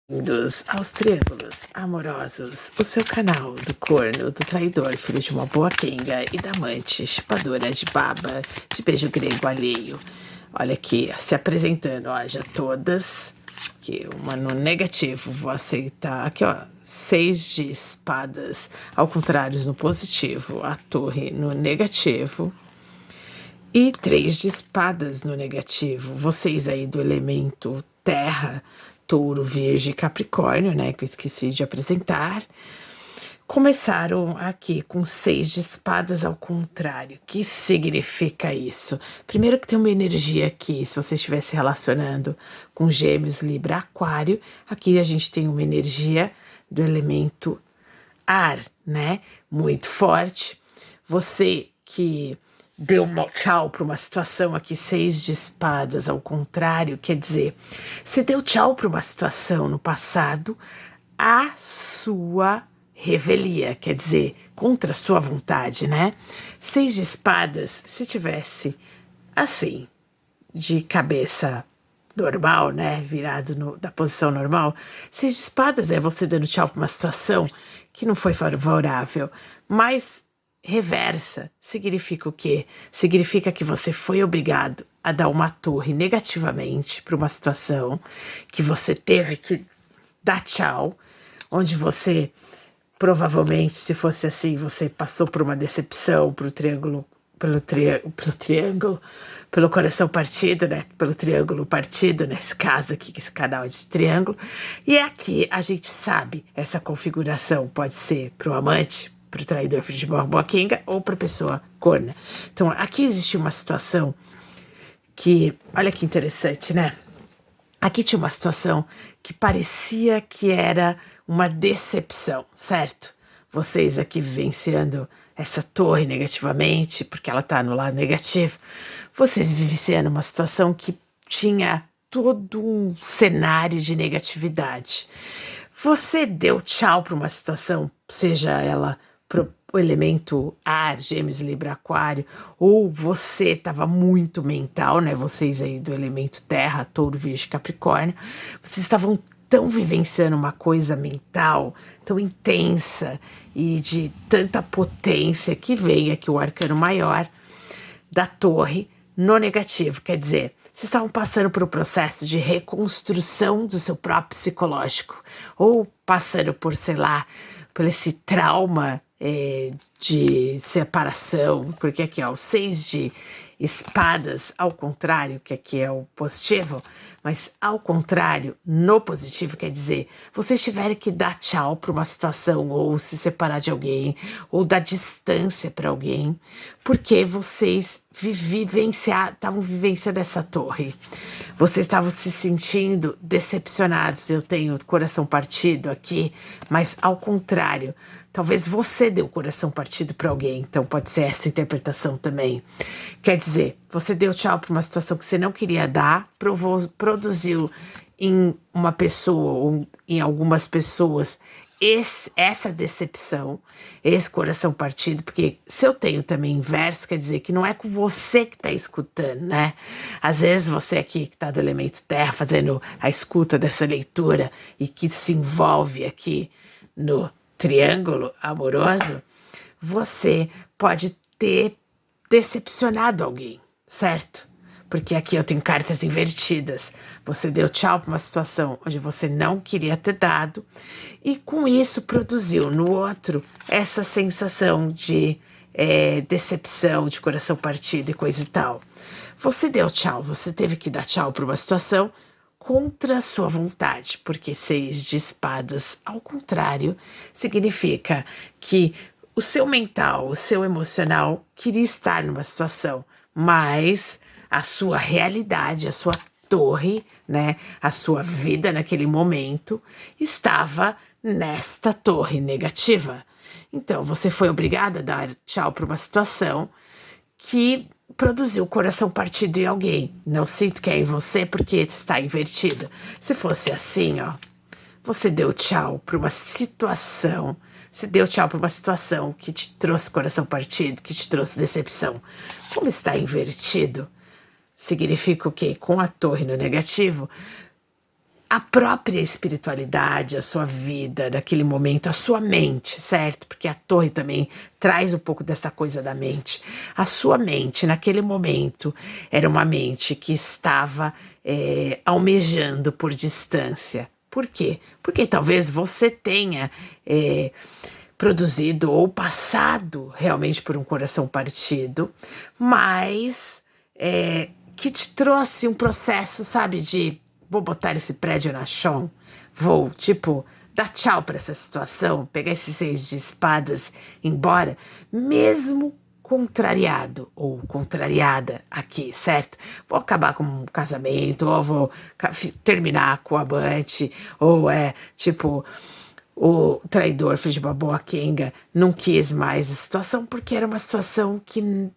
Bem-vindos aos Triângulos Amorosos, o seu canal do corno, do traidor, filho de uma boa quenga e da amante, chupadora de baba, de beijo grego alheio. Olha aqui, se apresentando, ó, já todas, aqui, uma no negativo, vou aceitar, aqui ó, 6 de espadas, ao contrário no positivo, a torre no negativo. E 3 de espadas no negativo, vocês aí do elemento terra, Touro, Virgem e Capricórnio, né, que eu esqueci de apresentar, começaram aqui com 6 de espadas ao contrário. O que significa isso? Primeiro que tem uma energia aqui, se você estiver se relacionando com Gêmeos, Libra, Aquário, aqui a gente tem uma energia do elemento ar, né, muito forte. Você que deu um tchau para uma situação aqui, 6 de espadas ao contrário, quer dizer, você deu tchau para uma situação no passado à sua revelia, quer dizer, contra a sua vontade, né? 6 de espadas, se tivesse assim, de cabeça normal, né, virado da posição normal, 6 de espadas é você dando tchau para uma situação que não foi favorável, mas reversa significa o quê? Significa que você foi obrigado a dar uma torre negativamente para uma situação que você teve que dar tchau, onde você provavelmente, se fosse assim, você passou por uma decepção pelo triângulo, pelo coração partido, né? Pelo triângulo partido, nesse caso aqui, que esse canal é de triângulo. E aqui a gente sabe, essa configuração pode ser para o amante, para o traidor, filho de boa quenga, ou para a pessoa corna. Então, aqui existe uma situação que, olha que interessante, né? Aqui tinha uma situação que parecia que era uma decepção, certo? Vocês aqui vivenciando essa torre negativamente, porque ela está no lado negativo, vocês vivenciando uma situação que tinha todo um cenário de negatividade. Você deu tchau para uma situação, seja ela o elemento ar, Gêmeos, Libra, Aquário, ou você estava muito mental, né? Vocês aí do elemento terra, Touro, Virgem, Capricórnio, vocês estavam tão vivenciando uma coisa mental tão intensa e de tanta potência que veio aqui o arcano maior da torre no negativo, quer dizer, vocês estavam passando por um processo de reconstrução do seu próprio psicológico, ou passando por, sei lá, por esse trauma de separação, porque aqui ó, o 6 de espadas ao contrário, que aqui é o positivo, mas ao contrário, no positivo, quer dizer, vocês tiverem que dar tchau para uma situação, ou se separar de alguém, ou dar distância para alguém, porque vocês estavam vivenciando essa torre. Vocês estavam se sentindo decepcionados. Eu tenho o coração partido aqui, mas ao contrário, talvez você deu o coração partido para alguém, então pode ser essa interpretação também. Quer dizer, você deu tchau para uma situação que você não queria dar, produziu em uma pessoa ou em algumas pessoas essa decepção, esse coração partido, porque se eu tenho também inverso, quer dizer que não é com você que está escutando, né? Às vezes você aqui que está do elemento terra, fazendo a escuta dessa leitura e que se envolve aqui no triângulo amoroso, você pode ter decepcionado alguém, certo? Porque aqui eu tenho cartas invertidas. Você deu tchau para uma situação onde você não queria ter dado e com isso produziu no outro essa sensação de decepção, de coração partido e coisa e tal. Você deu tchau, você teve que dar tchau para uma situação contra a sua vontade, porque 6 de espadas, ao contrário, significa que o seu mental, o seu emocional queria estar numa situação, mas a sua realidade, a sua torre, né, a sua vida naquele momento estava nesta torre negativa. Então, você foi obrigada a dar tchau para uma situação que produziu o coração partido em alguém. Não sinto que é em você porque está invertido. Se fosse assim, ó, você deu tchau para uma situação. Você deu tchau para uma situação que te trouxe coração partido, que te trouxe decepção. Como está invertido, significa o quê? Com a torre no negativo, a própria espiritualidade, a sua vida naquele momento, a sua mente, certo? Porque a torre também traz um pouco dessa coisa da mente. A sua mente, naquele momento, era uma mente que estava almejando por distância. Por quê? Porque talvez você tenha produzido ou passado realmente por um coração partido, mas que te trouxe um processo, sabe, de vou botar esse prédio na chão, vou, tipo, dar tchau para essa situação, pegar esses 6 de espadas, ir embora, mesmo contrariado ou contrariada aqui, certo? Vou acabar com um casamento, ou vou terminar com o amante, ou tipo, o traidor fez de babou a quenga, não quis mais a situação, porque era uma situação que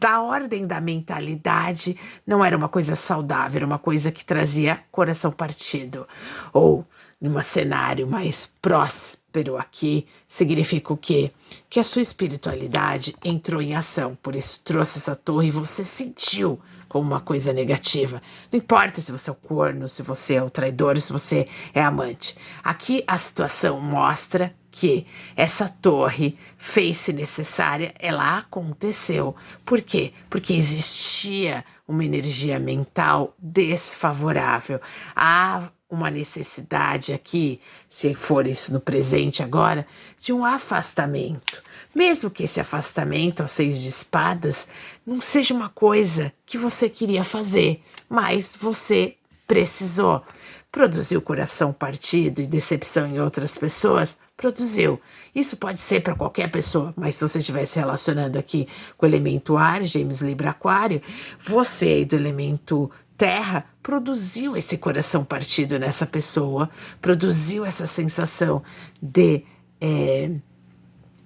da ordem da mentalidade, não era uma coisa saudável, era uma coisa que trazia coração partido. Ou, num cenário mais próspero aqui, significa o quê? Que a sua espiritualidade entrou em ação, por isso trouxe essa torre e você sentiu como uma coisa negativa. Não importa se você é o corno, se você é o traidor, se você é amante. Aqui a situação mostra que essa torre fez-se necessária, ela aconteceu. Por quê? Porque existia uma energia mental desfavorável. Há uma necessidade aqui, se for isso no presente agora, de um afastamento. Mesmo que esse afastamento aos 6 de espadas não seja uma coisa que você queria fazer, mas você precisou. Produziu coração partido e decepção em outras pessoas? Produziu. Isso pode ser para qualquer pessoa, mas se você estiver se relacionando aqui com o elemento ar, Gêmeos, Libra, Aquário, você aí do elemento terra produziu esse coração partido nessa pessoa, produziu essa sensação de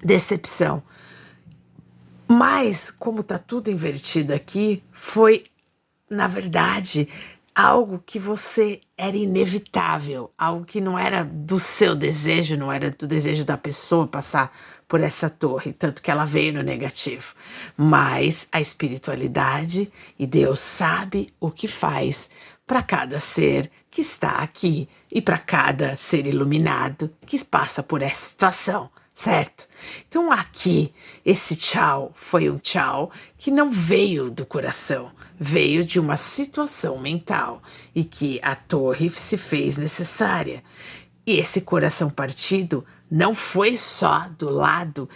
decepção. Mas, como está tudo invertido aqui, foi, na verdade, algo que você era inevitável, algo que não era do seu desejo, não era do desejo da pessoa passar por essa torre, tanto que ela veio no negativo. Mas a espiritualidade e Deus sabe o que faz para cada ser que está aqui e para cada ser iluminado que passa por essa situação. Certo? Então aqui, esse tchau foi um tchau que não veio do coração, veio de uma situação mental e que a torre se fez necessária. E esse coração partido não foi só do lado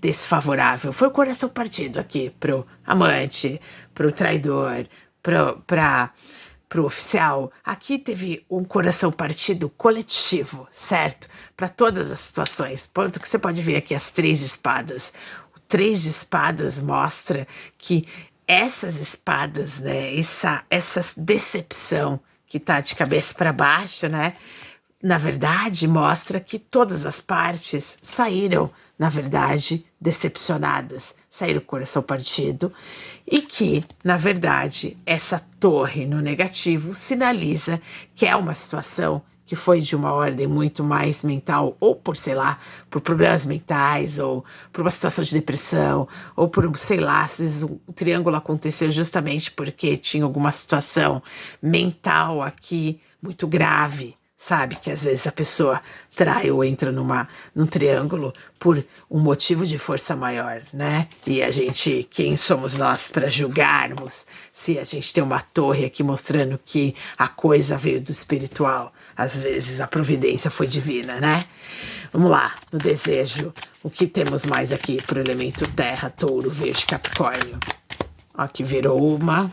desfavorável, foi o coração partido aqui pro amante, pro traidor, pro oficial. Aqui teve um coração partido coletivo, certo? Para todas as situações. Ponto que você pode ver aqui as 3 espadas. O 3 de espadas mostra que essas espadas, né? Essa decepção que tá de cabeça para baixo, né? Na verdade, mostra que todas as partes saíram, na verdade, decepcionadas, saíram com o coração partido e que, na verdade, essa torre no negativo sinaliza que é uma situação que foi de uma ordem muito mais mental, ou por, sei lá, por problemas mentais, ou por uma situação de depressão, ou por, sei lá, às vezes o triângulo aconteceu justamente porque tinha alguma situação mental aqui muito grave, sabe? Que às vezes a pessoa trai ou entra num triângulo por um motivo de força maior, né? E a gente, quem somos nós para julgarmos se a gente tem uma torre aqui mostrando que a coisa veio do espiritual? Às vezes a providência foi divina, né? Vamos lá, no desejo. O que temos mais aqui pro elemento terra, touro, virgem, capricórnio? Aqui virou uma.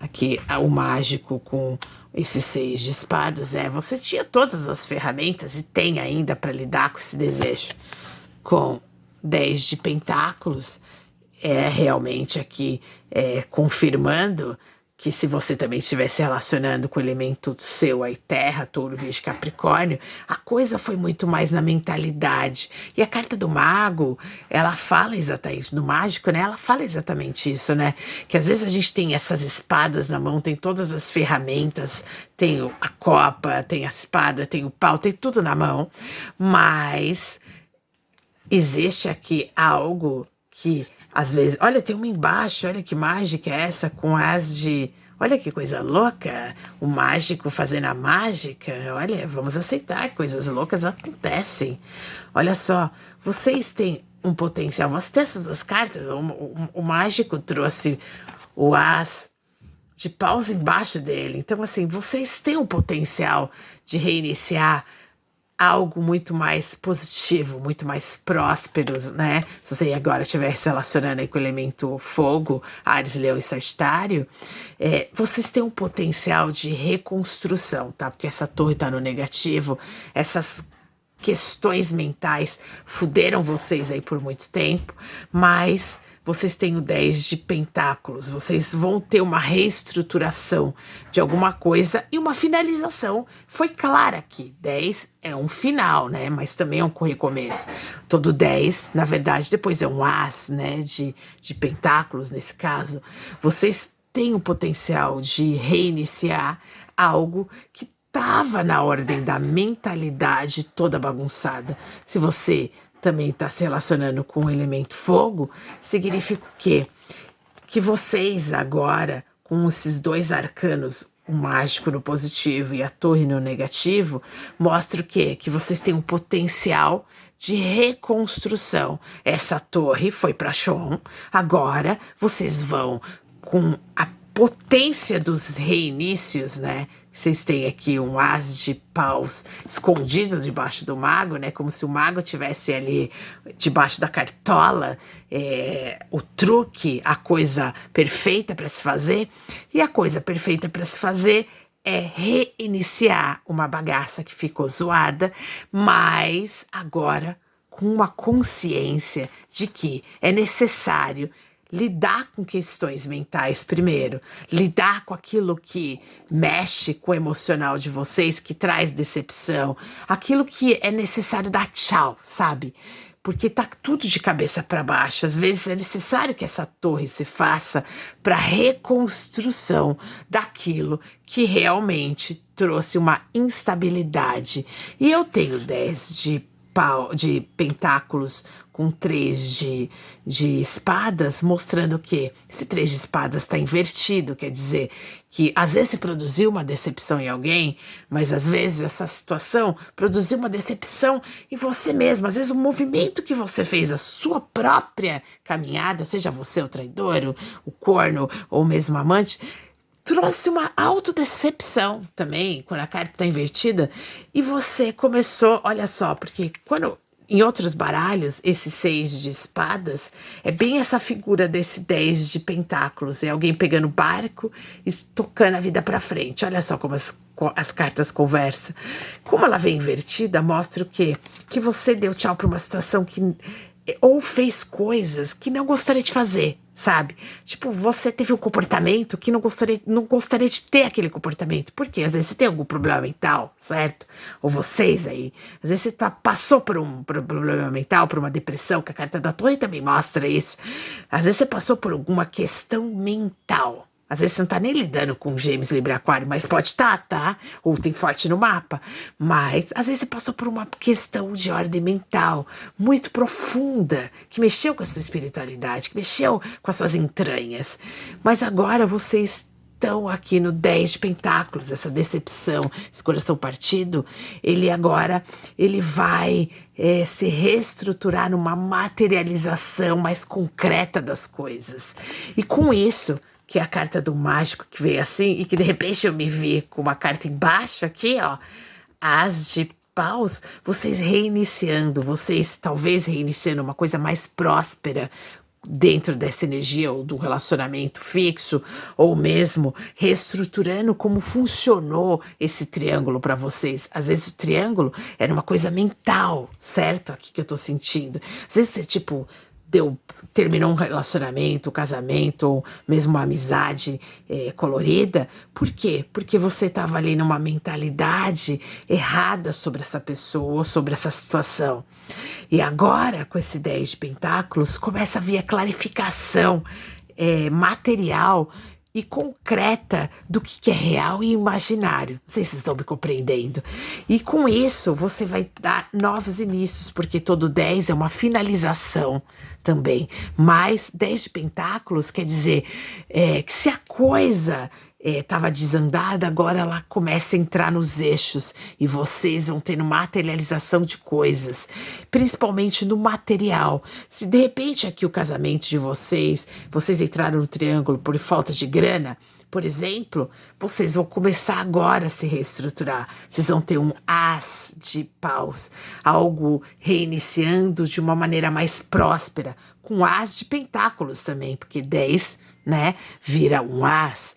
Aqui o mágico com esses 6 de espadas. Você tinha todas as ferramentas e tem ainda para lidar com esse desejo. Com 10 de pentáculos, realmente aqui confirmando que se você também estiver se relacionando com o elemento seu aí, terra, touro, virgem, capricórnio, a coisa foi muito mais na mentalidade. E a carta do mago, ela fala exatamente, do mágico, né? Ela fala exatamente isso, né? Que às vezes a gente tem essas espadas na mão, tem todas as ferramentas, tem a copa, tem a espada, tem o pau, tem tudo na mão, mas existe aqui algo que às vezes, olha, tem uma embaixo, olha que mágica é essa, com as de Olha que coisa louca, o mágico fazendo a mágica. Olha, vamos aceitar, coisas loucas acontecem. Olha só, vocês têm um potencial. Você tem essas duas cartas, o mágico trouxe o as de paus embaixo dele. Então, assim, vocês têm um potencial de reiniciar algo muito mais positivo, muito mais próspero, né? Se você agora estiver se relacionando aí com o elemento fogo, Áries, Leão e Sagitário, vocês têm um potencial de reconstrução, tá? Porque essa torre tá no negativo, essas questões mentais fuderam vocês aí por muito tempo, mas vocês têm o 10 de pentáculos, vocês vão ter uma reestruturação de alguma coisa e uma finalização. Foi clara aqui, 10 é um final, né? Mas também é um recomeço. Todo 10, na verdade, depois é um as, né? De pentáculos, nesse caso. Vocês têm o potencial de reiniciar algo que estava na ordem da mentalidade toda bagunçada. Se você também está se relacionando com o elemento fogo, significa o quê? Que vocês agora, com esses dois arcanos, o mágico no positivo e a torre no negativo, mostra o quê? Que vocês têm um potencial de reconstrução. Essa torre foi para Chon, agora vocês vão com a potência dos reinícios, né? Vocês têm aqui um as de paus escondido debaixo do mago, né? Como se o mago tivesse ali debaixo da cartola, o truque, a coisa perfeita para se fazer. E a coisa perfeita para se fazer é reiniciar uma bagaça que ficou zoada, mas agora com uma consciência de que é necessário lidar com questões mentais primeiro, lidar com aquilo que mexe com o emocional de vocês, que traz decepção, aquilo que é necessário dar tchau, sabe? Porque tá tudo de cabeça para baixo. Às vezes é necessário que essa torre se faça para reconstrução daquilo que realmente trouxe uma instabilidade. E eu tenho 10 de pentáculos com 3 de espadas, mostrando que esse 3 de espadas está invertido, quer dizer que às vezes se produziu uma decepção em alguém, mas às vezes essa situação produziu uma decepção em você mesmo. Às vezes o movimento que você fez, a sua própria caminhada, seja você o traidor, o corno ou mesmo o amante, trouxe uma autodecepção também, quando a carta está invertida, e você começou, olha só, porque quando em outros baralhos, esse 6 de espadas é bem essa figura desse 10 de pentáculos, é alguém pegando o barco e tocando a vida para frente. Olha só como as cartas conversam. Como ela vem invertida, mostra o quê? Que você deu tchau para uma situação que ou fez coisas que não gostaria de fazer, sabe? Tipo, você teve um comportamento que não gostaria de ter aquele comportamento. Por quê? Às vezes você tem algum problema mental, certo? Ou vocês aí. Às vezes você passou por um problema mental, por uma depressão, que a carta da torre também mostra isso. Às vezes você passou por alguma questão mental. Às vezes você não tá nem lidando com Gêmeos, Libra, Aquário, mas pode estar, tá? Ou tem forte no mapa. Mas às vezes você passou por uma questão de ordem mental muito profunda, que mexeu com a sua espiritualidade, que mexeu com as suas entranhas. Mas agora vocês estão aqui no 10 de pentáculos, essa decepção, esse coração partido, ele vai se reestruturar numa materialização mais concreta das coisas. E com isso, que é a carta do mágico que veio assim, e que de repente eu me vi com uma carta embaixo aqui, ó, as de paus, vocês reiniciando, vocês talvez reiniciando uma coisa mais próspera dentro dessa energia ou do relacionamento fixo, ou mesmo reestruturando como funcionou esse triângulo para vocês. Às vezes o triângulo era uma coisa mental, certo? Aqui que eu tô sentindo. Às vezes você, tipo, terminou um relacionamento, um casamento, ou mesmo uma amizade colorida. Por quê? Porque você estava ali numa mentalidade errada sobre essa pessoa, sobre essa situação. E agora, com esse 10 de pentáculos, começa a vir a clarificação material e concreta do que é real e imaginário. Não sei se vocês estão me compreendendo. E com isso, você vai dar novos inícios, porque todo 10 é uma finalização também. Mas 10 de pentáculos quer dizer que se a coisa estava desandada, agora ela começa a entrar nos eixos e vocês vão tendo materialização de coisas, principalmente no material. Se de repente aqui o casamento de vocês entraram no triângulo por falta de grana, por exemplo, vocês vão começar agora a se reestruturar. Vocês vão ter um as de paus, algo reiniciando de uma maneira mais próspera, com as de pentáculos também, porque 10, né, vira um as.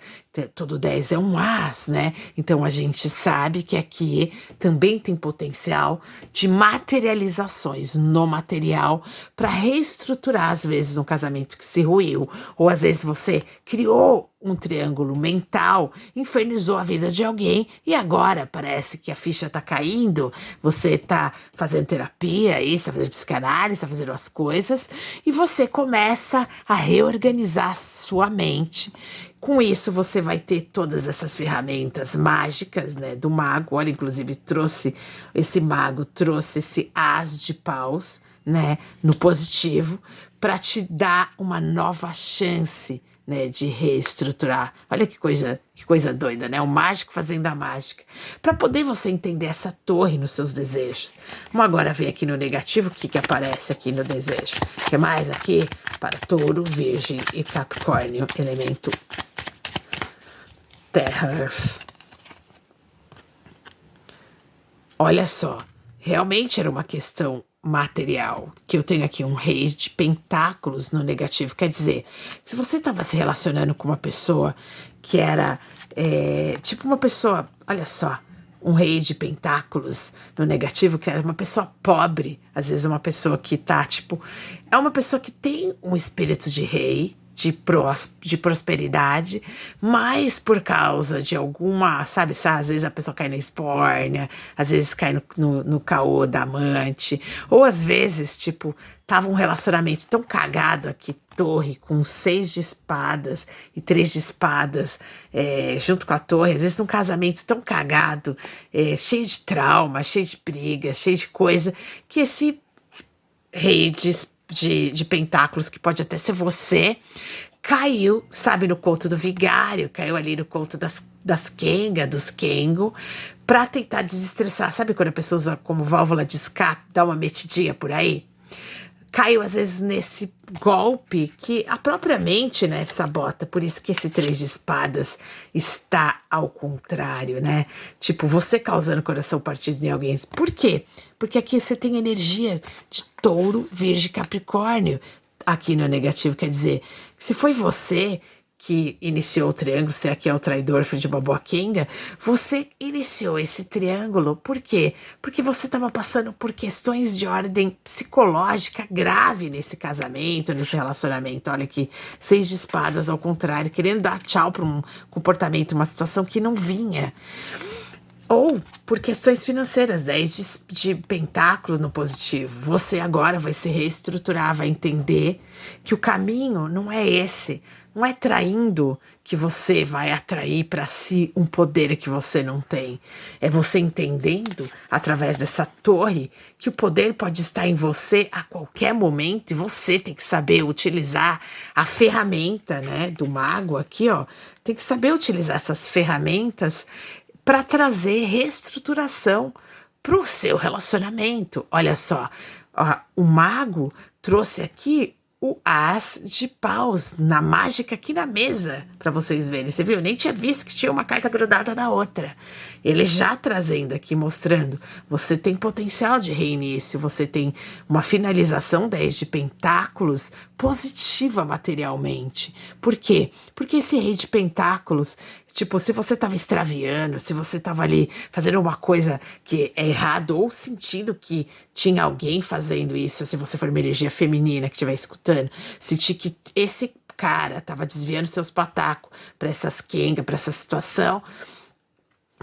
Todo 10 é um as, né? Então a gente sabe que aqui também tem potencial de materializações no material para reestruturar, às vezes, um casamento que se ruiu, ou às vezes você criou um triângulo mental, infernizou a vida de alguém e agora parece que a ficha tá caindo, você tá fazendo terapia, tá fazendo psicanálise, tá fazendo as coisas e você começa a reorganizar sua mente. Com isso, você vai ter todas essas ferramentas mágicas, né, do mago. Olha, inclusive, esse mago trouxe esse as de paus, né, no positivo, para te dar uma nova chance, né, de reestruturar. Olha que coisa doida, né? O mágico fazendo a mágica. Para poder você entender essa torre nos seus desejos. Vamos agora ver aqui no negativo o que aparece aqui no desejo. O que mais aqui? Para Touro, Virgem e Capricórnio, elemento Terra, Earth. Olha só, realmente era uma questão material, que eu tenho aqui um rei de pentáculos no negativo. Quer dizer, se você estava se relacionando com uma pessoa que era tipo uma pessoa, olha só, um rei de pentáculos no negativo, que era uma pessoa pobre, às vezes uma pessoa que tá, tipo, é uma pessoa que tem um espírito de rei, de prosperidade, mas por causa de alguma, sabe, às vezes a pessoa cai na espórnia, às vezes cai no caô da amante, ou às vezes, tipo, tava um relacionamento tão cagado aqui, torre, com 6 de espadas e 3 de espadas, junto com a torre, às vezes um casamento tão cagado, cheio de trauma, cheio de briga, cheio de coisa, que esse rei de pentáculos, que pode até ser você, caiu, sabe, no conto do vigário, caiu ali no conto das Kenga, dos Kengo, pra tentar desestressar. Sabe quando a pessoa usa como válvula de escape, dá uma metidinha por aí? Caiu, às vezes, nesse golpe que a própria mente, né, sabota. Por isso que esse 3 de espadas está ao contrário, né? Tipo, você causando coração partido em alguém. Por quê? Porque aqui você tem energia de Touro, Virgem, Capricórnio. Aqui no negativo, quer dizer, se foi você que iniciou o triângulo, se aqui é o traidor, filho de Baboaquinga, você iniciou esse triângulo. Por quê? Porque você estava passando por questões de ordem psicológica grave nesse casamento, nesse relacionamento. Olha aqui, 6 de espadas ao contrário, querendo dar tchau para um comportamento, uma situação que não vinha. Ou por questões financeiras, 10 de pentáculos no positivo. Você agora vai se reestruturar, vai entender que o caminho não é esse. Não é traindo que você vai atrair para si um poder que você não tem. É você entendendo, através dessa torre, que o poder pode estar em você a qualquer momento e você tem que saber utilizar a ferramenta, né, do mago aqui, ó. Tem que saber utilizar essas ferramentas para trazer reestruturação para o seu relacionamento. Olha só, ó, o mago trouxe aqui o as de paus na mágica aqui na mesa, para vocês verem. Você viu? Eu nem tinha visto que tinha uma carta grudada na outra. Ele já trazendo aqui, mostrando, você tem potencial de reinício, você tem uma finalização 10 de pentáculos positiva materialmente. Por quê? Porque esse rei de pentáculos, tipo, se você estava extraviando, se você estava ali fazendo uma coisa que é errado, ou sentindo que tinha alguém fazendo isso, se você for uma energia feminina que estiver escutando, sentir que esse cara estava desviando seus patacos para essas quengas, para essa situação,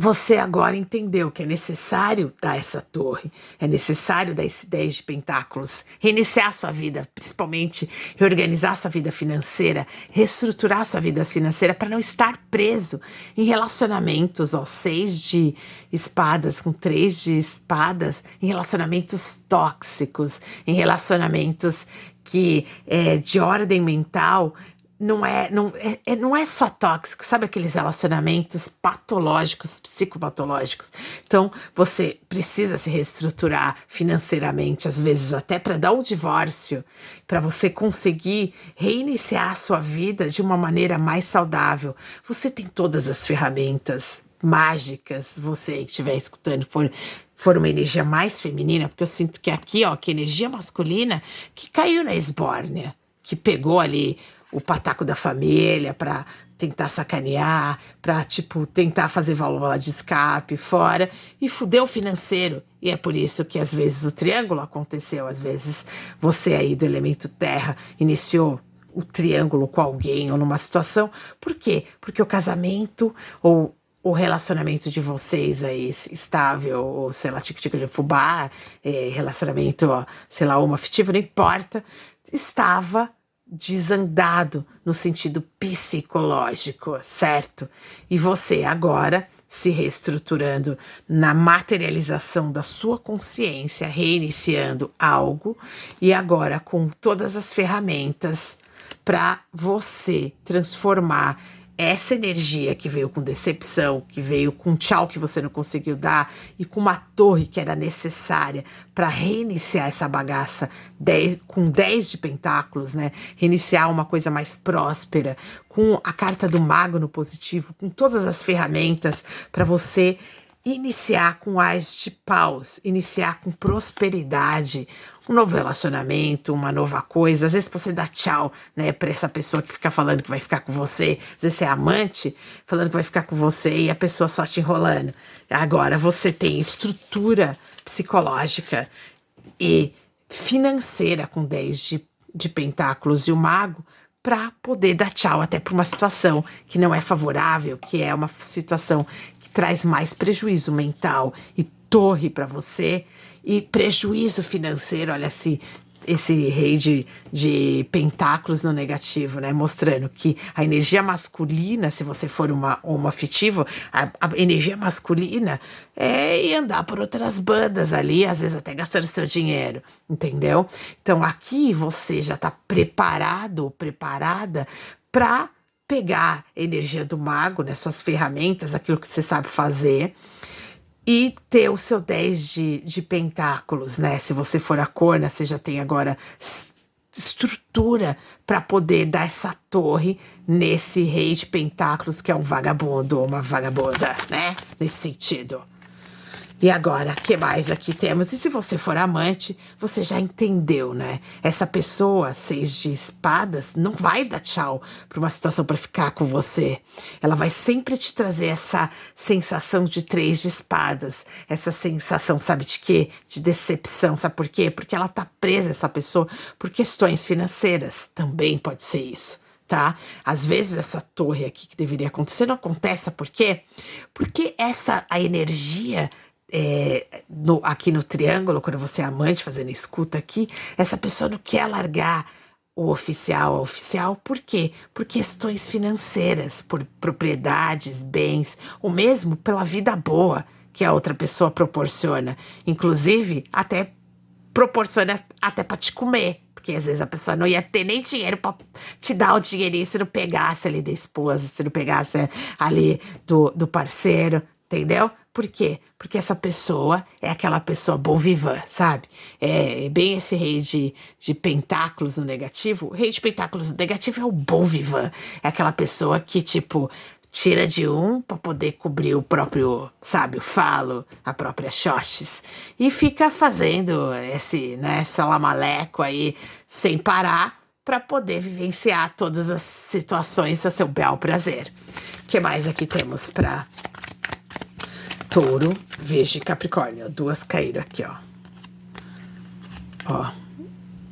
você agora entendeu que é necessário dar essa torre, é necessário dar esse 10 de pentáculos, reiniciar sua vida, principalmente reorganizar sua vida financeira, reestruturar sua vida financeira para não estar preso em relacionamentos, ó, 6 de espadas com 3 de espadas, em relacionamentos tóxicos, em relacionamentos que de ordem mental não é só tóxico, sabe aqueles relacionamentos patológicos, psicopatológicos. Então, você precisa se reestruturar financeiramente, às vezes até para dar um divórcio, para você conseguir reiniciar a sua vida de uma maneira mais saudável. Você tem todas as ferramentas mágicas, você que estiver escutando, for uma energia mais feminina, porque eu sinto que aqui, ó, que energia masculina que caiu na esbórnia, que pegou ali o pataco da família pra tentar sacanear, pra, tipo, tentar fazer válvula de escape fora e fudeu o financeiro. E é por isso que às vezes o triângulo aconteceu, às vezes você aí do elemento terra iniciou o triângulo com alguém ou numa situação. Por quê? Porque o casamento ou o relacionamento de vocês aí estável, ou sei lá, tique-tique de fubá, relacionamento, ó, sei lá, homoafetivo, não importa, estava desandado no sentido psicológico, certo? E você agora se reestruturando na materialização da sua consciência, reiniciando algo e agora com todas as ferramentas para você transformar essa energia que veio com decepção, que veio com tchau que você não conseguiu dar e com uma torre que era necessária para reiniciar essa bagaça com 10 de pentáculos, né? Reiniciar uma coisa mais próspera, com a carta do mago no positivo, com todas as ferramentas para você iniciar com ás de paus, iniciar com prosperidade, um novo relacionamento, uma nova coisa. Às vezes você dá tchau, né, pra essa pessoa que fica falando que vai ficar com você. Às vezes você é amante, falando que vai ficar com você e a pessoa só te enrolando. Agora você tem estrutura psicológica e financeira com 10 de pentáculos e o mago para poder dar tchau até para uma situação que não é favorável, que é uma situação que traz mais prejuízo mental e torre para você e prejuízo financeiro. Olha assim, esse rei de pentáculos no negativo, né? Mostrando que a energia masculina, se você for uma homoafetivo, a energia masculina é ir andar por outras bandas ali, às vezes até gastando seu dinheiro, entendeu? Então aqui você já tá preparado ou preparada para pegar a energia do mago, né? Suas ferramentas, aquilo que você sabe fazer, e ter o seu 10 de pentáculos, né? Se você for a corna, você já tem agora estrutura para poder dar essa torre nesse rei de pentáculos que é um vagabundo ou uma vagabunda, né? Nesse sentido. E agora, o que mais aqui temos? E se você for amante, você já entendeu, né? Essa pessoa, 6 de espadas, não vai dar tchau para uma situação para ficar com você. Ela vai sempre te trazer essa sensação de 3 de espadas. Essa sensação, sabe de quê? De decepção. Sabe por quê? Porque ela tá presa, essa pessoa, por questões financeiras. Também pode ser isso. Tá? Às vezes essa torre aqui que deveria acontecer não acontece, por quê? Porque a energia aqui no triângulo, quando você é amante fazendo escuta aqui, essa pessoa não quer largar o oficial, a oficial, por quê? Por questões financeiras, por propriedades, bens, ou mesmo pela vida boa que a outra pessoa proporciona, inclusive até proporciona até para te comer. Porque às vezes a pessoa não ia ter nem dinheiro pra te dar o dinheirinho se não pegasse ali da esposa, se não pegasse ali do parceiro, entendeu? Por quê? Porque essa pessoa é aquela pessoa bon vivant, sabe? É bem esse rei de pentáculos no negativo. O rei de pentáculos no negativo é o bon vivant. É aquela pessoa que, tipo, tira de um para poder cobrir o próprio, sabe, o falo, a própria xoxes. E fica fazendo né, salamaleco aí sem parar para poder vivenciar todas as situações a seu bel prazer. O que mais aqui temos para Touro, Virgem e Capricórnio? 2 caíram aqui,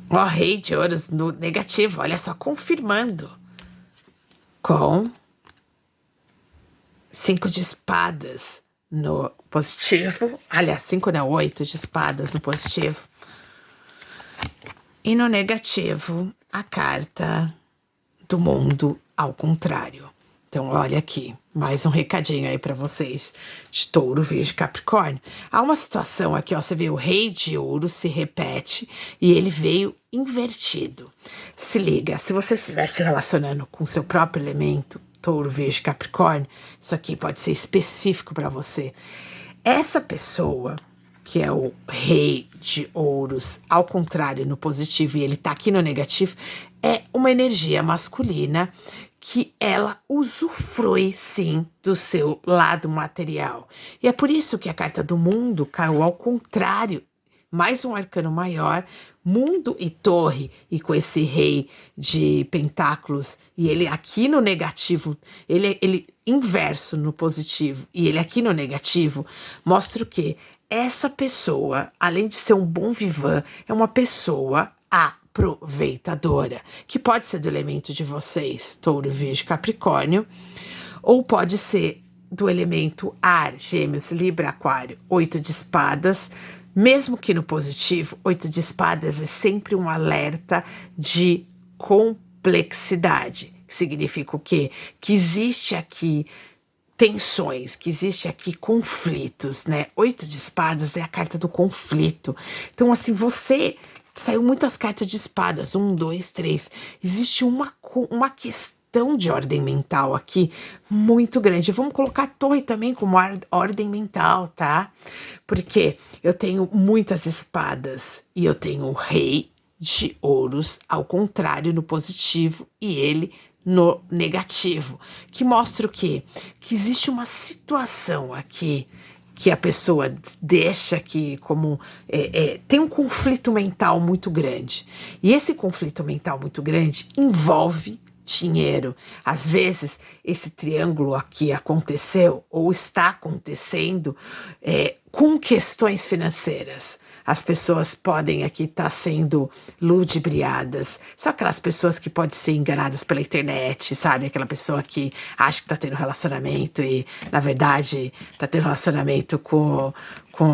ó, rei de ouros no negativo, olha só, confirmando com 5 de espadas no positivo. Aliás, 5 não, 8 de espadas no positivo. E no negativo, a carta do mundo ao contrário. Então, olha aqui, mais um recadinho aí para vocês de Touro, Virgem e Capricórnio. Há uma situação aqui, ó, você vê o Rei de Ouro se repete e ele veio invertido. Se liga, se você estiver se relacionando com seu próprio elemento, Touro, Virgem e Capricórnio, isso aqui pode ser específico para você. Essa pessoa, que é o Rei de Ouros, ao contrário, no positivo, e ele tá aqui no negativo, é uma energia masculina que ela usufrui, sim, do seu lado material. E é por isso que a carta do mundo caiu ao contrário. Mais um arcano maior, mundo e torre, e com esse rei de pentáculos, e ele aqui no negativo, ele inverso no positivo, e ele aqui no negativo, mostra o quê? Essa pessoa, além de ser um bom vivan, é uma pessoa aproveitadora, que pode ser do elemento de vocês, Touro, Virgem, Capricórnio, ou pode ser do elemento ar, Gêmeos, Libra, Aquário, 8 de espadas. Mesmo que no positivo, 8 de espadas é sempre um alerta de complexidade. Que significa o quê? Que existe aqui tensões, que existe aqui conflitos, né? 8 de espadas é a carta do conflito. Então, assim, saiu muitas cartas de espadas, 1, 2, 3. Existe uma questão de ordem mental aqui muito grande. Vamos colocar a torre também como ordem mental, tá? Porque eu tenho muitas espadas e eu tenho o Rei de Ouros ao contrário no positivo e ele no negativo, que mostra o quê? Que existe uma situação aqui que a pessoa deixa aqui como... tem um conflito mental muito grande. E esse conflito mental muito grande envolve dinheiro. Às vezes, esse triângulo aqui aconteceu ou está acontecendo com questões financeiras. As pessoas podem aqui estar sendo ludibriadas. São aquelas pessoas que podem ser enganadas pela internet, sabe? Aquela pessoa que acha que está tendo relacionamento e, na verdade, está tendo relacionamento com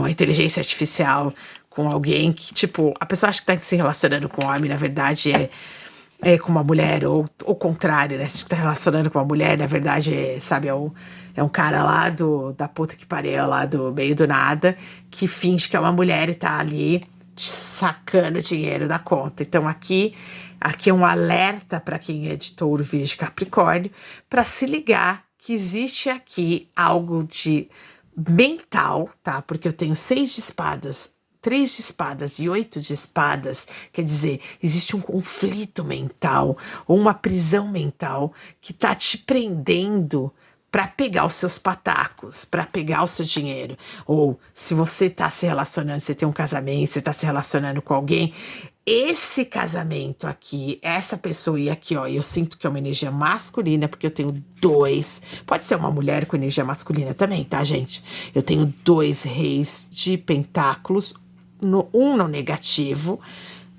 a inteligência artificial, com alguém que, tipo, a pessoa acha que está se relacionando com um homem, na verdade é com uma mulher, ou o contrário, né? Se está relacionando com uma mulher, na verdade, sabe, é um cara lá da puta que pariu, lá do meio do nada, que finge que é uma mulher e tá ali sacando dinheiro da conta. Então aqui é um alerta para quem é de Touro, Virgem, Capricórnio, para se ligar que existe aqui algo de mental, tá? Porque eu tenho 6 de espadas, 3 de espadas e 8 de espadas, quer dizer, existe um conflito mental ou uma prisão mental que tá te prendendo para pegar os seus patacos, para pegar o seu dinheiro. Ou se você tá se relacionando, você tem um casamento, você tá se relacionando com alguém, esse casamento aqui, essa pessoa e aqui, ó, eu sinto que é uma energia masculina, porque eu tenho 2, pode ser uma mulher com energia masculina também, tá, gente? Eu tenho 2 reis de pentáculos, um no negativo,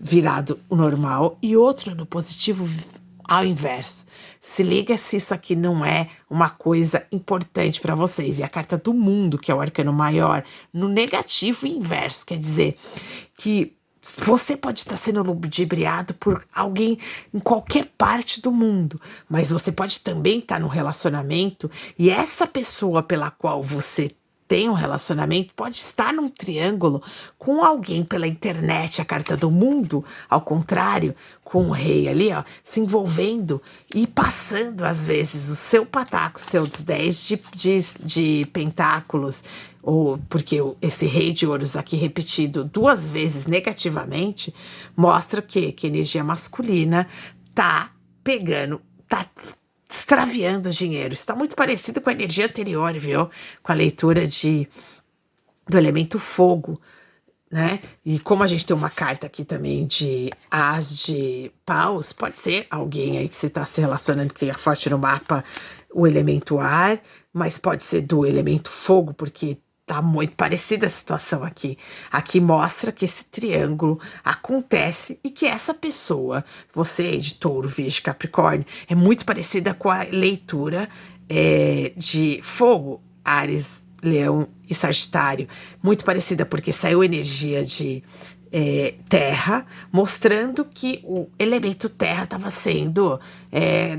virado o normal, e outro no positivo, ao inverso. Se liga se isso aqui não é uma coisa importante para vocês. E a carta do mundo, que é o arcano maior, no negativo e inverso, quer dizer que você pode estar sendo ludibriado por alguém em qualquer parte do mundo, mas você pode também estar num relacionamento e essa pessoa pela qual você tem um relacionamento pode estar num triângulo com alguém pela internet, a carta do mundo, ao contrário, com o rei ali, ó, se envolvendo e passando, às vezes, o seu pataco, seus 10 de pentáculos, ou porque esse rei de ouros aqui repetido 2 vezes negativamente, mostra que energia masculina tá pegando, tá extraviando o dinheiro. Está muito parecido com a energia anterior, viu? Com a leitura do elemento fogo, né? E como a gente tem uma carta aqui também de as de paus, pode ser alguém aí que você está se relacionando, que tenha forte no mapa o elemento ar, mas pode ser do elemento fogo, porque tá muito parecida a situação aqui. Aqui mostra que esse triângulo acontece e que essa pessoa, você de Touro, Virgem, Capricórnio, é muito parecida com a leitura de fogo, Áries, Leão e Sagitário. Muito parecida porque saiu energia de terra, mostrando que o elemento terra estava sendo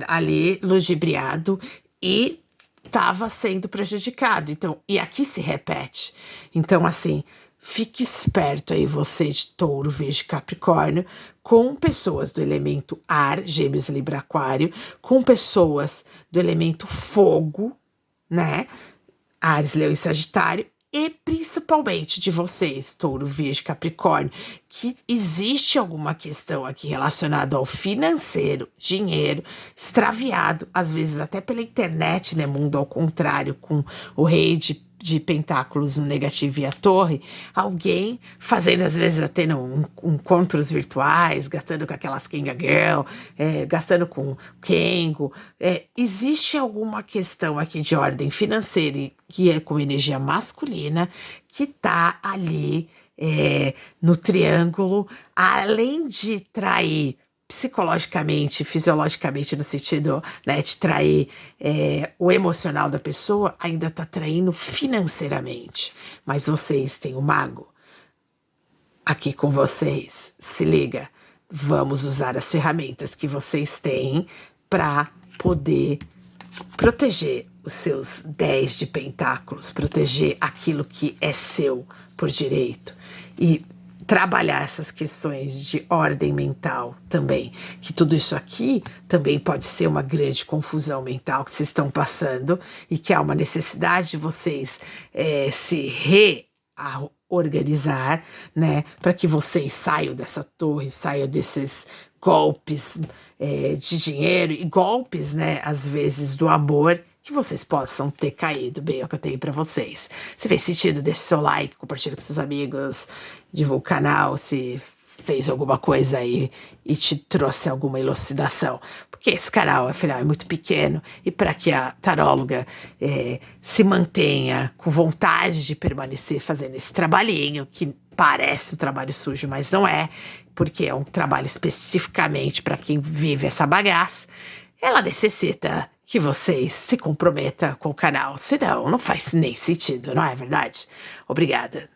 ali ludibriado e estava sendo prejudicado. Então, e aqui se repete. Então, assim, fique esperto aí você de Touro, Virgem, Capricórnio, com pessoas do elemento ar, Gêmeos, Libra, Aquário, com pessoas do elemento fogo, né? Áries, Leão e Sagitário, e principalmente de vocês, Touro, Virgem, Capricórnio, que existe alguma questão aqui relacionada ao financeiro, dinheiro, extraviado, às vezes até pela internet, né? Mundo ao contrário, com o rei de pentáculos no negativo e a torre, alguém fazendo, às vezes, até encontros virtuais, gastando com aquelas Kenga Girl, gastando com Kengo. Existe alguma questão aqui de ordem financeira, que é com energia masculina, que tá ali no triângulo, além de trair psicologicamente, fisiologicamente, no sentido, né, de trair o emocional da pessoa, ainda tá traindo financeiramente. Mas vocês têm o mago aqui com vocês. Se liga, vamos usar as ferramentas que vocês têm para poder proteger os seus 10 de pentáculos, proteger aquilo que é seu por direito e trabalhar essas questões de ordem mental também, que tudo isso aqui também pode ser uma grande confusão mental que vocês estão passando e que há uma necessidade de vocês se reorganizar, né, para que vocês saiam dessa torre, saiam desses golpes de dinheiro e golpes, né, às vezes do amor, que vocês possam ter caído. Bem, é o que eu tenho pra vocês. Se fez sentido, deixe seu like, compartilhe com seus amigos, divulgue o canal, se fez alguma coisa aí e te trouxe alguma elucidação. Porque esse canal, afinal, é muito pequeno e para que a taróloga se mantenha com vontade de permanecer fazendo esse trabalhinho, que parece um trabalho sujo, mas não é, porque é um trabalho especificamente para quem vive essa bagaça, ela necessita que vocês se comprometam com o canal, senão não faz nem sentido, não é verdade? Obrigada.